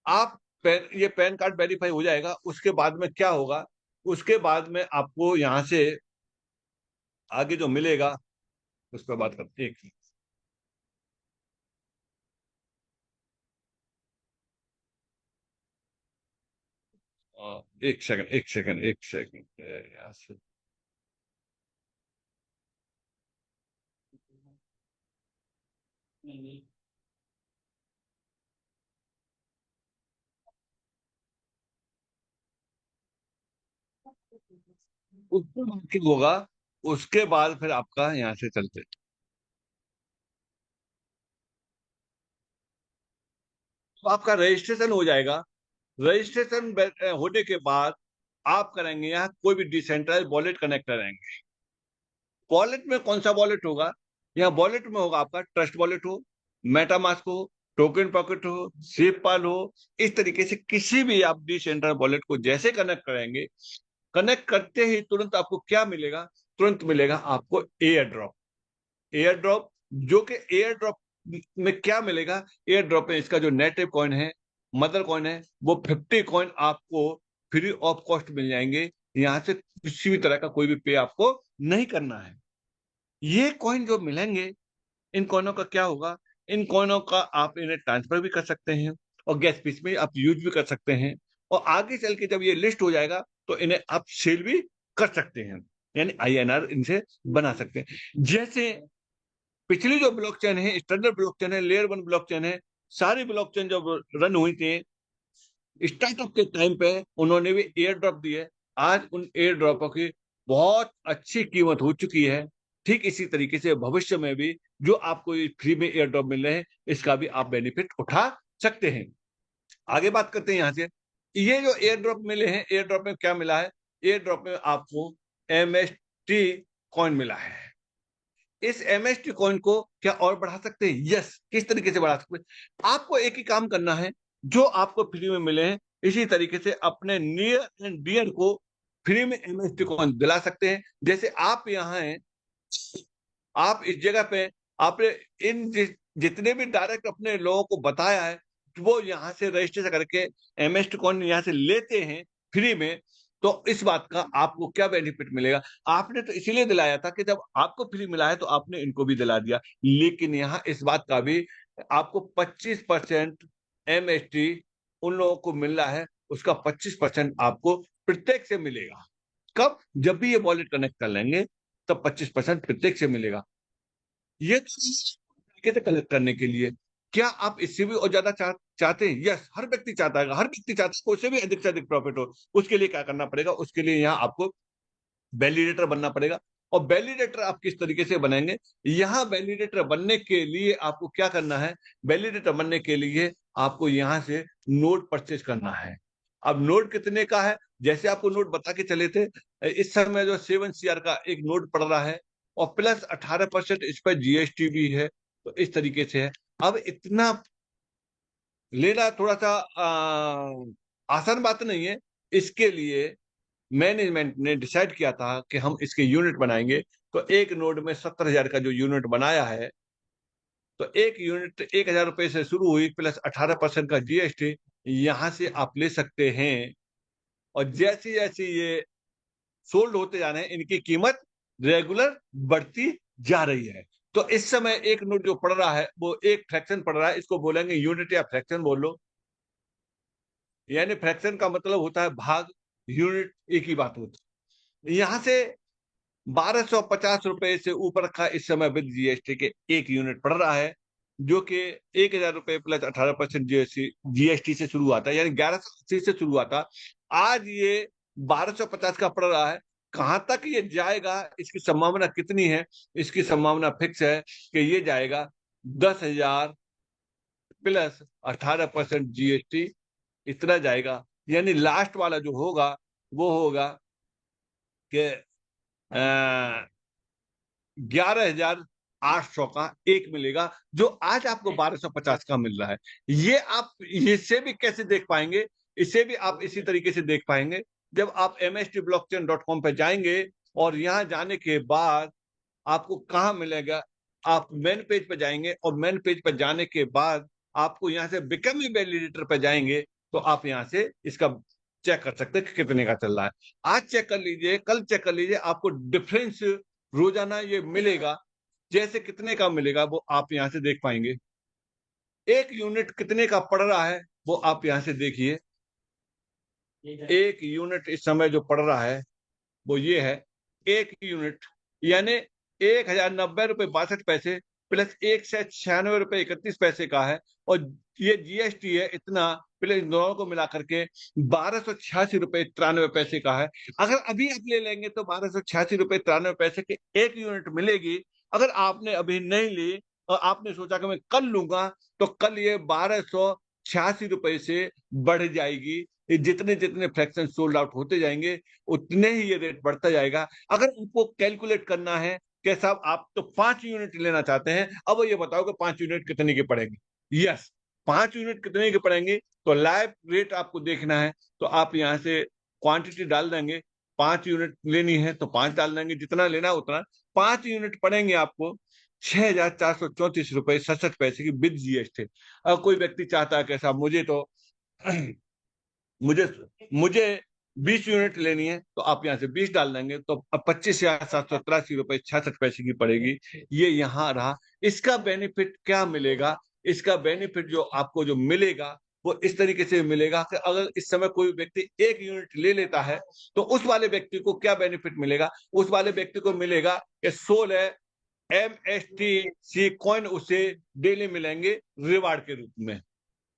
आप ये पैन कार्ड वेरीफाई हो जाएगा। उसके बाद में क्या होगा, उसके बाद में आपको यहाँ से आगे जो मिलेगा उस पर बात करते हैं। एक सेकंड, एक सेकंड, एक सेकंड, यहाँ से उसके बाद क्या होगा, उसके बाद फिर आपका यहाँ से चलते, तो आपका रजिस्ट्रेशन हो जाएगा। रजिस्ट्रेशन होने के बाद आप करेंगे यहाँ कोई भी डिसेंट्रलाइज वॉलेट कनेक्ट करेंगे। वॉलेट में कौन सा वॉलेट होगा, यहाँ वॉलेट में होगा आपका ट्रस्ट वॉलेट हो, मेटामास्क हो, टोकन पॉकेट हो, सेफपाल हो। इस तरीके से किसी भी आप डिसेंट्रल वॉलेट को जैसे कनेक्ट करेंगे, कनेक्ट करते ही तुरंत आपको क्या मिलेगा, तुरंत मिलेगा आपको एयर ड्रॉप। एयर ड्रॉप, जो कि एयर ड्रॉप में क्या मिलेगा, एयर ड्रॉप में इसका जो नेटिव कॉइन है मदर कॉइन है, वो 50 कॉइन आपको फ्री ऑफ कॉस्ट मिल जाएंगे। यहाँ से किसी भी तरह का कोई भी पे आपको नहीं करना है। ये कॉइन जो मिलेंगे, इन कॉइनों का क्या होगा, इन कॉइनों का आप इन्हें ट्रांसफर भी कर सकते हैं और गैस फीस में आप यूज भी कर सकते हैं, और आगे चल के जब ये लिस्ट हो जाएगा तो इन्हें आप सेल भी कर सकते हैं, यानी INR इनसे बना सकते हैं। जैसे पिछली जो ब्लॉकचेन है, स्टैंडर्ड ब्लॉकचेन है, लेयर 1 ब्लॉकचेन है, सारी ब्लॉकचेन जब रन हुई थी स्टार्टअप के टाइम पे, उन्होंने भी एयर ड्रॉप दिए। आज उन एयर ड्रॉपों की बहुत अच्छी कीमत हो चुकी है। ठीक इसी तरीके से भविष्य में भी जो आपको ये फ्री में एयर ड्रॉप मिल रहे हैं, इसका भी आप बेनिफिट उठा सकते हैं। आगे बात करते हैं यहाँ से, ये जो एयर ड्रॉप मिले हैं, एयर ड्रॉप में क्या मिला है, एयर ड्रॉप में आपको MST कॉइन मिला है। इस MST कॉइन को क्या और बढ़ा सकते हैं? यस। किस तरीके से बढ़ा सकते हैं? आपको एक ही काम करना है, जो आपको फ्री में मिले हैं इसी तरीके से अपने नियर एंड डियर को फ्री में MST कॉइन दिला सकते हैं। जैसे आप यहाँ हैं, आप इस जगह पे आपने इन जितने भी डायरेक्ट अपने लोगों को बताया है, वो यहाँ से रजिस्टर करके MST कॉइन यहाँ से लेते हैं फ्री में, तो इस बात का आपको क्या बेनिफिट मिलेगा? आपने तो इसीलिए दिलाया था कि जब आपको फ्री मिला है तो आपने इनको भी दिला दिया, लेकिन यहाँ इस बात का भी आपको 25% MST उन लोगों को मिल रहा है, उसका 25% आपको प्रत्येक से मिलेगा। कब? जब भी ये वॉलेट कनेक्ट कर लेंगे तब 25% प्रत्येक से मिलेगा। ये तरीके से कलेक्ट करने के लिए क्या आप इससे भी और ज्यादा चाहते हैं? यस, हर व्यक्ति चाहता है, हर व्यक्ति चाहता है उससे भी अधिक से अधिक प्रॉफिट हो। उसके लिए क्या करना पड़ेगा? उसके लिए यहाँ आपको वैलिडेटर बनना पड़ेगा। और वैलिडेटर आप किस तरीके से बनाएंगे? यहाँ वैलिडेटर बनने के लिए आपको क्या करना है? वैलिडेटर बनने के लिए आपको यहाँ से नोट परचेज करना है। अब नोट कितने का है? जैसे आपको नोट बता के चले थे, इस समय जो 7 CR का एक नोट पड़ रहा है और प्लस 18% इस पर GST भी है, तो इस तरीके से है। अब इतना लेना थोड़ा सा आसान बात नहीं है। इसके लिए मैनेजमेंट ने डिसाइड किया था कि हम इसके यूनिट बनाएंगे, तो एक नोड में 70,000 का जो यूनिट बनाया है, तो एक यूनिट 1,000 रुपए से शुरू हुई, प्लस 18% का GST यहाँ से आप ले सकते हैं। और जैसे जैसे ये सोल्ड होते जा रहे हैं, इनकी कीमत रेगुलर बढ़ती जा रही है। तो इस समय एक नोट जो पड़ रहा है वो एक फ्रैक्शन पड़ रहा है, इसको बोलेंगे यूनिट या फ्रैक्शन बोल लो। यानी फ्रैक्शन का मतलब होता है भाग, यूनिट एक ही बात होती है। यहाँ से 1250 रुपए से ऊपर का इस समय विद GST के एक यूनिट पड़ रहा है, जो कि 1,000 रुपए प्लस 18% GST से शुरू हुआ था, यानी 1180 से शुरू हुआ था। आज ये 1250 का पड़ रहा है। कहां तक ये जाएगा, इसकी संभावना कितनी है? इसकी संभावना फिक्स है कि ये जाएगा 10,000 प्लस 18% GST, इतना जाएगा। यानी लास्ट वाला जो होगा वो होगा कि 11,800 का एक मिलेगा, जो आज आपको 1250 का मिल रहा है। ये आप इससे भी कैसे देख पाएंगे? इसे भी आप इसी तरीके से देख पाएंगे जब आप mstblockchain.com पे जाएंगे, और यहाँ जाने के बाद आपको कहाँ मिलेगा? आप मेन पेज पे जाएंगे और मेन पेज पे जाने के बाद आपको यहाँ से बिकम ए वैलिडेटर पे जाएंगे, तो आप यहाँ से इसका चेक कर सकते हैं कि कितने का चल रहा है। आज चेक कर लीजिए, कल चेक कर लीजिए, आपको डिफरेंस रोजाना ये मिलेगा। जैसे कितने का मिलेगा वो आप यहाँ से देख पाएंगे। एक यूनिट कितने का पड़ रहा है वो आप यहाँ से देखिए। एक यूनिट इस समय जो पड़ रहा है वो ये है, एक यूनिट यानी 1,090 रुपए 62 पैसे प्लस 196 रुपए 31 पैसे का है। और ये GST है इतना, प्लस इन दोनों को मिला करके 1286 रुपए 93 पैसे का है। अगर अभी आप ले लेंगे तो 1286 रुपए 93 पैसे के एक यूनिट मिलेगी। अगर आपने अभी नहीं ली और आपने सोचा कि मैं कल लूंगा, तो कल ये 1286 रुपए से बढ़ जाएगी। ये जितने जितने फ्रैक्शन सोल्ड आउट होते जाएंगे उतने ही ये रेट बढ़ता जाएगा। अगर उनको कैलकुलेट करना है कि साहब आप तो 5 यूनिट लेना चाहते हैं, अब वो ये बताओ कि 5 यूनिट कितने की पड़ेगी। यस, 5 यूनिट कितने की पड़ेंगे, तो लाइव रेट आपको देखना है, तो आप यहाँ से क्वांटिटी डाल देंगे। 5 यूनिट लेनी है तो 5 डाल देंगे, जितना लेना उतना। 5 यूनिट पड़ेंगे आपको 6,434 रुपए 67 पैसे की विद GST। अगर कोई व्यक्ति चाहता है कि साहब मुझे तो मुझे मुझे 20 यूनिट लेनी है, तो आप यहाँ से 20 डाल देंगे, तो अब 25,783 रुपए 66 पैसे की पड़ेगी। ये यहाँ रहा। इसका बेनिफिट क्या मिलेगा? इसका बेनिफिट जो आपको जो मिलेगा वो इस तरीके से मिलेगा कि अगर इस समय कोई व्यक्ति 1 यूनिट ले लेता है, तो उस वाले व्यक्ति को क्या बेनिफिट मिलेगा? उस वाले व्यक्ति को मिलेगा कि 16 MSTC कॉइन उसे डेली मिलेंगे रिवार्ड के रूप में।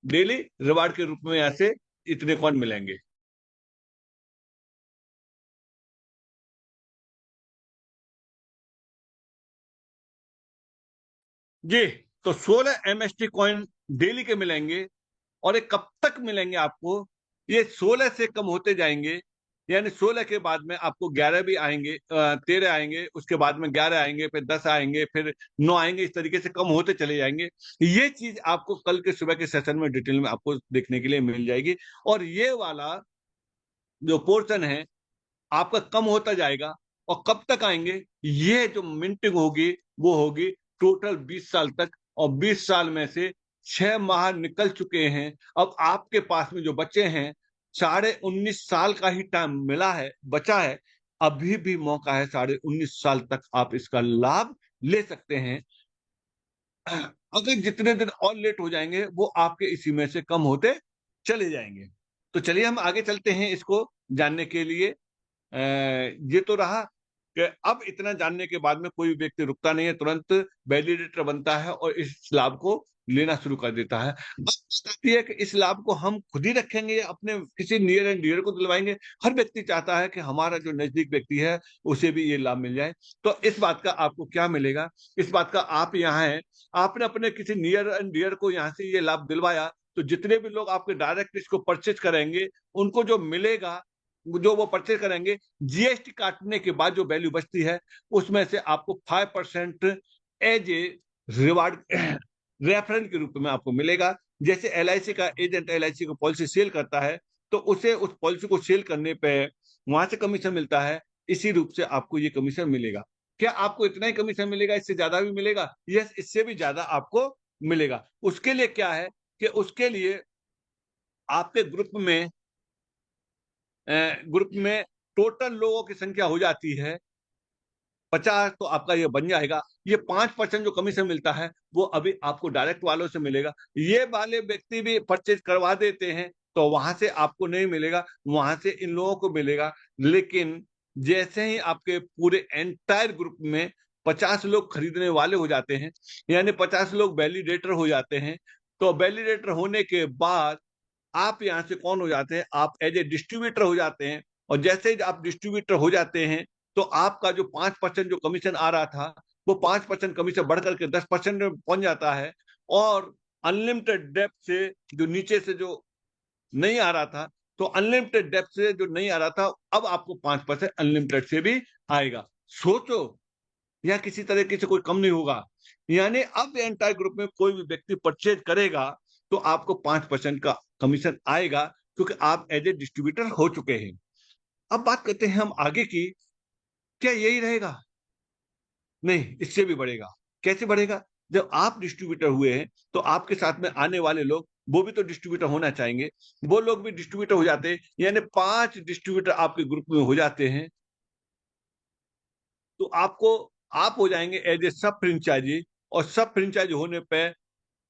डेली रिवार्ड के रूप में यहाँ से इतने कॉइन मिलेंगे। जी, तो 16 MST कॉइन डेली के मिलेंगे। और ये कब तक मिलेंगे आपको? ये 16 से कम होते जाएंगे, यानी 16 के बाद में आपको 11 भी आएंगे, 13 आएंगे, उसके बाद में 11 आएंगे, फिर 10 आएंगे, फिर 9 आएंगे, इस तरीके से कम होते चले जाएंगे। ये चीज आपको कल के सुबह के सेशन में डिटेल में आपको देखने के लिए मिल जाएगी। और ये वाला जो पोर्शन है आपका कम होता जाएगा। और कब तक आएंगे? ये जो मिंटिंग होगी वो होगी टोटल 20 साल तक। और 20 साल में से 6 माह निकल चुके हैं। अब आपके पास में जो बचे हैं, 19.5 साल का ही टाइम मिला है, बचा है। अभी भी मौका है, 19.5 साल तक आप इसका लाभ ले सकते हैं। अगर जितने दिन और लेट हो जाएंगे वो आपके इसी में से कम होते चले जाएंगे। तो चलिए हम आगे चलते हैं इसको जानने के लिए। ये तो रहा कि अब इतना जानने के बाद में कोई व्यक्ति रुकता नहीं है, तुरंत वैलिडेटर बनता है और इस लाभ को लेना शुरू कर देता है। अब बात ये है कि इस लाभ को हम खुद ही रखेंगे या अपने किसी नियर एंड डियर को दिलवाएंगे? हर व्यक्ति चाहता है कि हमारा जो नजदीक व्यक्ति है उसे भी ये लाभ मिल जाए। तो इस बात का आपको क्या मिलेगा? इस बात का आप यहाँ है, आपने अपने किसी नियर एंड डियर को यहाँ से ये लाभ दिलवाया, तो जितने भी लोग आपके डायरेक्ट इसको परचेज करेंगे उनको जो मिलेगा, जो वो परचेज करेंगे, जीएसटी काटने के बाद जो वैल्यू बचती है उसमें से आपको 5% एज ए रिवार्ड रेफरेंस के रूप में आपको मिलेगा। जैसे एलआईसी का एजेंट एलआईसी को पॉलिसी सेल करता है, तो उसे उस पॉलिसी को सेल करने पे वहां से कमीशन मिलता है। इसी रूप से आपको ये कमीशन मिलेगा। क्या आपको इतना ही कमीशन मिलेगा? इससे ज्यादा भी मिलेगा? यस, इससे भी ज्यादा आपको मिलेगा। उसके लिए क्या है कि उसके लिए आपके ग्रुप में टोटल लोगों की संख्या हो जाती है 50, तो आपका ये बन जाएगा। ये 5% जो कमीशन मिलता है वो अभी आपको डायरेक्ट वालों से मिलेगा। ये वाले व्यक्ति भी परचेज करवा देते हैं तो वहां से आपको नहीं मिलेगा, वहां से इन लोगों को मिलेगा। लेकिन जैसे ही आपके पूरे एंटायर ग्रुप में 50 लोग खरीदने वाले हो जाते हैं, यानी 50 लोग वैलिडेटर हो जाते हैं, तो वैलिडेटर होने के बाद आप यहाँ से कौन हो जाते हैं? आप एज ए डिस्ट्रीब्यूटर हो जाते हैं। और जैसे ही आप डिस्ट्रीब्यूटर हो जाते हैं तो आपका जो 5% जो कमीशन आ रहा था वो 5% कमीशन बढ़ करके 10% में पहुंच जाता है। और अनलिमिटेड डेप्थ से जो नीचे से जो नहीं आ रहा था, तो अनलिमिटेड डेप्थ से जो नहीं आ रहा था, अब आपको 5% अनलिमिटेड से भी आएगा। सोचो, या किसी तरीके से कोई कम नहीं होगा। यानी अब एंटायर ग्रुप में कोई भी व्यक्ति परचेज करेगा तो आपको 5% का कमीशन आएगा, क्योंकि आप एज ए डिस्ट्रीब्यूटर हो चुके हैं। अब बात करते हैं हम आगे की। क्या यही रहेगा? नहीं, इससे भी बढ़ेगा। कैसे बढ़ेगा? जब आप डिस्ट्रीब्यूटर हुए हैं तो आपके साथ में आने वाले लोग वो भी तो डिस्ट्रीब्यूटर होना चाहेंगे। वो लोग भी डिस्ट्रीब्यूटर हो जाते हैं, यानी 5 डिस्ट्रीब्यूटर आपके ग्रुप में हो जाते हैं। तो आप हो जाएंगे एज ए सब फ्रेंचाइजी। और सब फ्रेंचाइजी होने पे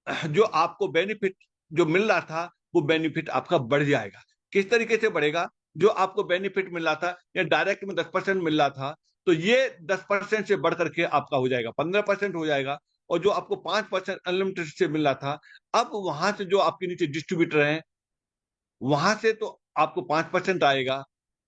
जो आपको बेनिफिट जो मिल रहा था वो बेनिफिट आपका बढ़ जाएगा। किस तरीके से बढ़ेगा? जो आपको बेनिफिट मिल रहा था या डायरेक्ट में 10% मिल रहा था, तो ये 10% से बढ़ करके आपका हो जाएगा 15% हो जाएगा। और जो आपको 5% अनलिमिटेड से मिल रहा था, अब वहां से जो आपके नीचे डिस्ट्रीब्यूटर हैं वहां से तो आपको 5% आएगा।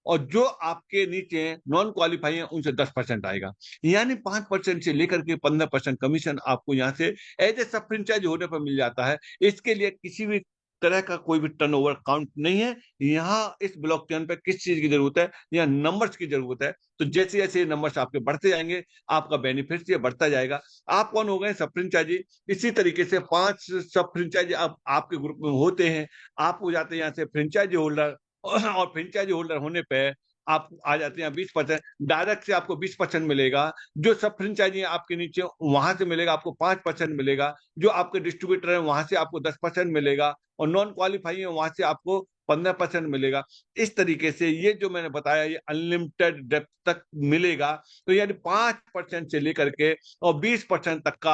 और जो आपके नीचे नॉन क्वालिफाई है उनसे 10% आएगा। यानी 5% से लेकर के 15% कमीशन आपको यहाँ से एज ए सब फ्रेंचाइज होने पर मिल जाता है। इसके लिए किसी भी तरह का कोई भी टर्नओवर काउंट नहीं है। यहाँ इस ब्लॉकचेन पे किस चीज की जरूरत है? यहाँ नंबर्स की जरूरत है। तो जैसे जैसे नंबर्स आपके बढ़ते जाएंगे आपका बेनिफिट ये बढ़ता जाएगा। आप कौन हो गए? सब फ्रेंचाइजी। इसी तरीके से 5 सब फ्रेंचाइजी आपके ग्रुप में होते हैं। आप हो जाते हैं यहाँ से फ्रेंचाइजी होल्डर। और फ्रेंचाइजी होल्डर होने पे आप आ जाते हैं 20%, डायरेक्ट से आपको 20% मिलेगा, जो सब फ्रेंचाइजी है आपके नीचे वहां से मिलेगा आपको 5% मिलेगा, जो आपके डिस्ट्रीब्यूटर है वहां से आपको 10% मिलेगा, और नॉन क्वालिफाई है वहां से आपको 15% मिलेगा। इस तरीके से ये जो मैंने बताया ये अनलिमिटेड डेप्थ तक मिलेगा। तो यानी 5% से लेकर के और 20% तक का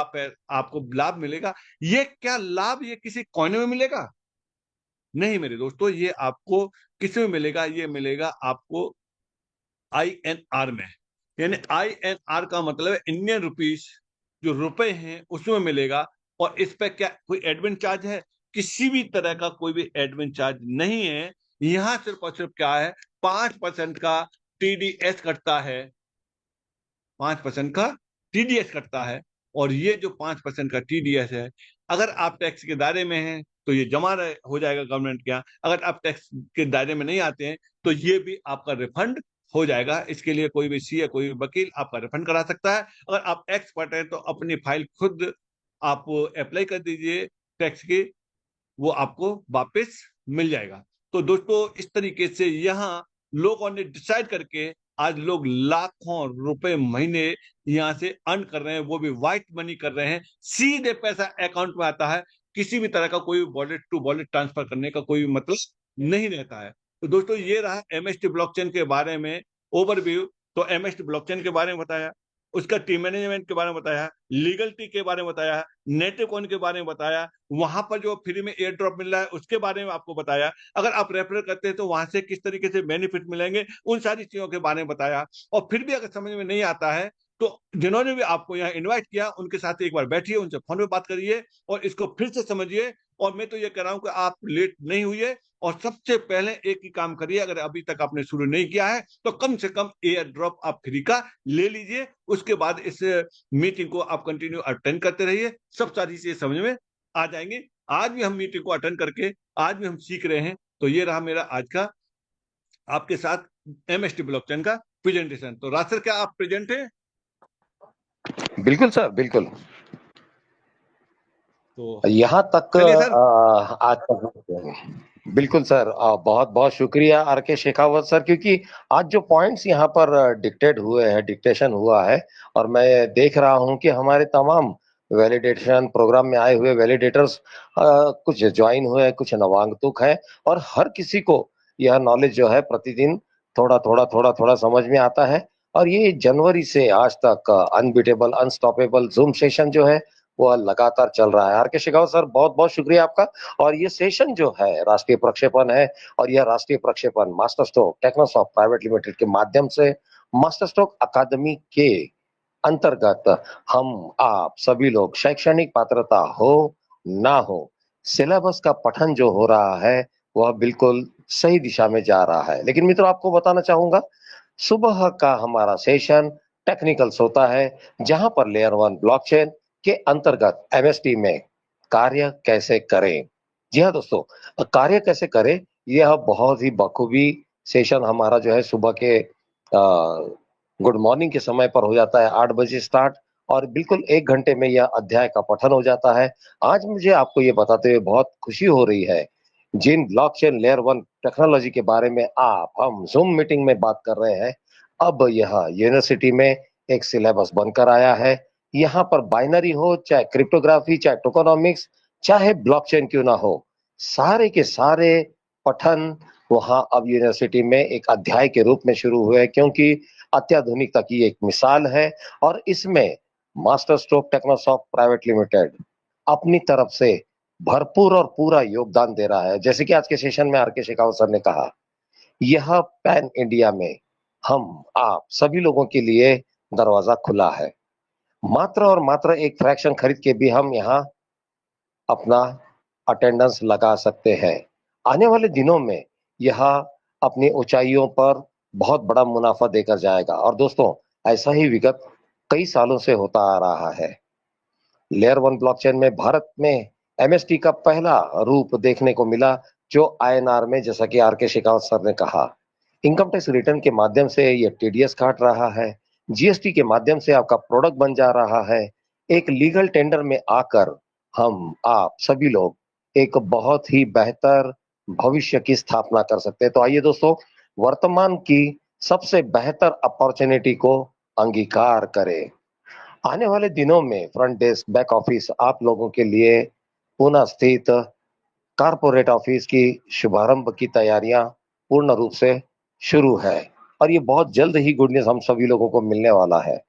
आपको लाभ मिलेगा। ये क्या लाभ ये किसी कॉइन में मिलेगा? नहीं मेरे दोस्तों, ये आपको किस में मिलेगा? ये मिलेगा आपको INR में। यानी INR का मतलब है इंडियन रुपीस, जो रुपए हैं उसमें मिलेगा। और इस पे क्या कोई एडमिन चार्ज है? किसी भी तरह का कोई भी एडमिन चार्ज नहीं है। यहां सिर्फ और सिर्फ क्या है, 5% का TDS कटता है, 5% का TDS कटता है। और ये जो 5% का TDS है, अगर आप टैक्स के दायरे में हैं तो ये जमा हो जाएगा गवर्नमेंट के यहाँ। अगर आप टैक्स के दायरे में नहीं आते हैं तो ये भी आपका रिफंड हो जाएगा। इसके लिए कोई भी सीए, कोई भी वकील आपका रिफंड करा सकता है। अगर आप एक्सपर्ट हैं तो अपनी फाइल खुद आप अप्लाई कर दीजिए टैक्स की, वो आपको वापस मिल जाएगा। तो दोस्तों इस तरीके से यहाँ लोगों ने डिसाइड करके आज लोग लाखों रुपए महीने यहाँ से अर्न कर रहे हैं, वो भी व्हाइट मनी कर रहे हैं। सीधे पैसा अकाउंट में आता है, किसी भी तरह का कोई वॉलेट टू वॉलेट ट्रांसफर करने का कोई मतलब नहीं रहता है। तो दोस्तों ये रहा MST ब्लॉकचेन के बारे में ओवरव्यू। तो MST ब्लॉकचेन के बारे में बताया, उसका टीम मैनेजमेंट के बारे में बताया, लीगलिटी के बारे में बताया, नेटिव कॉइन के बारे में बताया, वहां पर जो फ्री में एयर ड्रॉप मिल रहा है उसके बारे में आपको बताया, अगर आप रेफर करते हैं तो वहां से किस तरीके से बेनिफिट मिलेंगे उन सारी चीजों के बारे में बताया। और फिर भी अगर समझ में नहीं आता है तो जिन्होंने भी आपको यहाँ इन्वाइट किया उनके साथ एक बार बैठिए, उनसे फोन पे बात करिए और इसको फिर से समझिए। और मैं तो ये कह रहा हूं कि आप लेट नहीं हुई, और सबसे पहले एक ही काम करिए, अगर अभी तक आपने शुरू नहीं किया है तो कम से कम एयर ड्रॉप आप फ्री का ले लीजिए। उसके बाद इस मीटिंग को आप कंटिन्यू अटेंड करते रहिए, सब सारी चीजें समझ में आ जाएंगे। आज भी हम मीटिंग को अटेंड करके आज भी हम सीख रहे हैं। तो ये रहा मेरा आज का आपके साथ MST ब्लॉकचेन का प्रेजेंटेशन। तो राज सर, क्या आप प्रेजेंट हैं? बिल्कुल सर, बिल्कुल। तो यहाँ तक चलिए सर। आज तक बिल्कुल सर, बहुत बहुत शुक्रिया आर के शेखावत सर, क्योंकि आज जो पॉइंट्स यहाँ पर डिक्टेट हुए हैं, डिक्टेशन हुआ है, और मैं देख रहा हूँ कि हमारे तमाम वैलिडेशन प्रोग्राम में आए हुए वैलिडेटर्स कुछ ज्वाइन हुए, कुछ नवागंतुक है, और हर किसी को यह नॉलेज जो है प्रतिदिन थोड़ा थोड़ा थोड़ा थोड़ा समझ में आता है। और ये जनवरी से आज तक अनबीटेबल अनस्टॉपेबल जूम सेशन जो है वो लगातार चल रहा है। आर के शेखावत सर, बहुत बहुत शुक्रिया आपका। और ये सेशन जो है राष्ट्रीय प्रक्षेपण है, और यह राष्ट्रीय प्रक्षेपण मास्टर स्ट्रोक टेक्नोसॉफ्ट प्राइवेट लिमिटेड के माध्यम से मास्टर स्ट्रोक अकादमी के अंतर्गत हम आप सभी लोग, शैक्षणिक पात्रता हो ना हो, सिलेबस का पठन जो हो रहा है वह बिल्कुल सही दिशा में जा रहा है। लेकिन मित्रों, आपको बताना चाहूंगा, सुबह का हमारा सेशन टेक्निकल्स होता है, जहां पर लेयर 1 ब्लॉकचेन के अंतर्गत MST में कार्य कैसे करें। जी हाँ दोस्तों, कार्य कैसे करें, यह बहुत ही बखूबी सेशन हमारा जो है सुबह के गुड मॉर्निंग के समय पर हो जाता है, 8 बजे स्टार्ट, और बिल्कुल 1 घंटे में यह अध्याय का पठन हो जाता है। आज मुझे आपको ये बताते हुए बहुत खुशी हो रही है, जिन ब्लॉकचेन लेयर 1 टेक्नोलॉजी के बारे में हम जूम मीटिंग में बात कर रहे हैं, अब यह यूनिवर्सिटी में एक सिलेबस बनकर आया है। यहाँ पर बाइनरी हो, चाहे क्रिप्टोग्राफी, चाहे टोकोनॉमिक्स, चाहे ब्लॉकचेन क्यों ना हो, सारे के सारे पठन वहाँ अब यूनिवर्सिटी में एक अध्याय के रूप में शुरू हुए, क्योंकि अत्याधुनिकता की एक मिसाल है। और इसमें मास्टर स्ट्रोक टेक्नोसॉफ्ट प्राइवेट लिमिटेड अपनी तरफ से भरपूर और पूरा योगदान दे रहा है। जैसे कि आज के सेशन में आर के शेखावत सर ने कहा, यह पैन इंडिया में हम आप सभी लोगों के लिए दरवाजा खुला है। मात्र और मात्र एक फ्रैक्शन खरीद के भी हम यहाँ अपना अटेंडेंस लगा सकते हैं। आने वाले दिनों में यह अपनी ऊंचाइयों पर बहुत बड़ा मुनाफा देकर जाएगा। और दोस्तों, ऐसा ही विगत कई सालों से होता आ रहा है। लेयर 1 ब्लॉकचेन में भारत में MST का पहला रूप देखने को मिला, जो INR में, जैसा कि आर के शेखावत सर ने कहा, इनकम टैक्स रिटर्न के माध्यम से ये TDS काट रहा है, GST के माध्यम से आपका प्रोडक्ट बन जा रहा है। एक लीगल टेंडर में आकर हम आप सभी लोग एक बहुत ही बेहतर भविष्य की स्थापना कर सकते हैं। तो आइए दोस्तों, वर्तमान की सबसे बेहतर अपॉर्चुनिटी को अंगीकार करे। आने वाले दिनों में फ्रंट डेस्क बैक ऑफिस आप लोगों के लिए पुनः स्थित कारपोरेट ऑफिस की शुभारंभ की तैयारियां पूर्ण रूप से शुरू है और ये बहुत जल्द ही गुड न्यूज हम सभी लोगों को मिलने वाला है।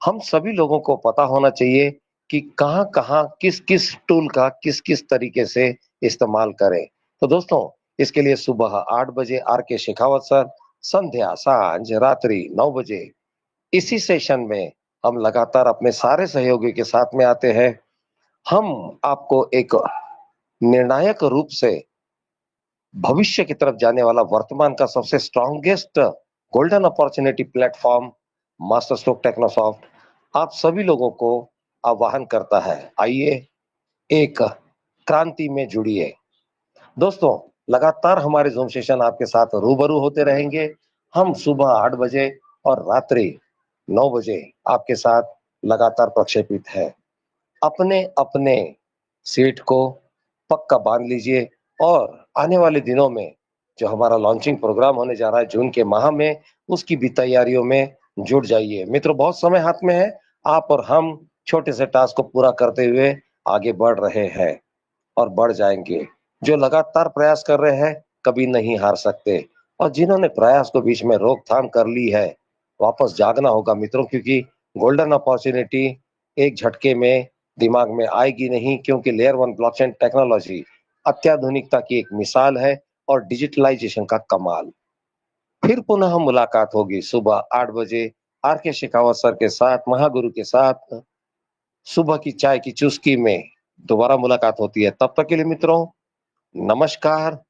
हम सभी लोगों को पता होना चाहिए कि कहाँ-कहाँ, किस-किस टूल का किस-किस तरीके से इस्तेमाल करें। तो दोस्तों, इसके लिए सुबह 8 बजे आर के शेखावत सर, संध्या, साँझ, रात्रि 9 बजे इसी सेशन में हम लगातार अपने सारे सहयोगी के साथ में आते हैं। हम आपको एक निर्णायक रूप से भविष्य की तरफ जाने वाला वर्तमान का सबसे strongest golden opportunity platform master stroke Technosoft आप सभी लोगों को आह्वान करता है। आइए एक क्रांति में जुड़िए। दोस्तों, लगातार हमारे ज़ूम सेशन आपके साथ रूबरू होते रहेंगे। हम सुबह 8 बजे और रात्रि 9 बजे आपके साथ लगातार प्रक्षेपित है। अपने-अपने सीट को पक्का बाँध लीजिए और आने वाले दिनों में जो हमारा लॉन्चिंग प्रोग्राम होने जा रहा है जून के माह में, उसकी भी तैयारियों में जुट जाइए। मित्रों, बहुत समय हाथ में है। आप और हम छोटे से टास्क को पूरा करते हुए आगे बढ़ रहे हैं और बढ़ जाएँगे। जो लगातार प्रयास कर रहे हैं, कभी नहीं हार सकते और जिन्होंने प्रयास को बीच में रोकथाम कर ली है, वापस जागना होगा मित्रों, क्योंकि गोल्डन अपॉर्च्युनिटी एक झटके में दिमाग में आएगी नहीं, क्योंकि लेयर 1 ब्लॉकचेन टेक्नोलॉजी अत्याधुनिकता की एक मिसाल है और डिजिटलाइजेशन का कमाल। फिर पुनः मुलाकात होगी सुबह 8 बजे आर के शेखावत सर के साथ, महागुरु के साथ, सुबह की चाय की चुस्की में दोबारा मुलाकात होती है। तब तक के लिए मित्रों, नमस्कार।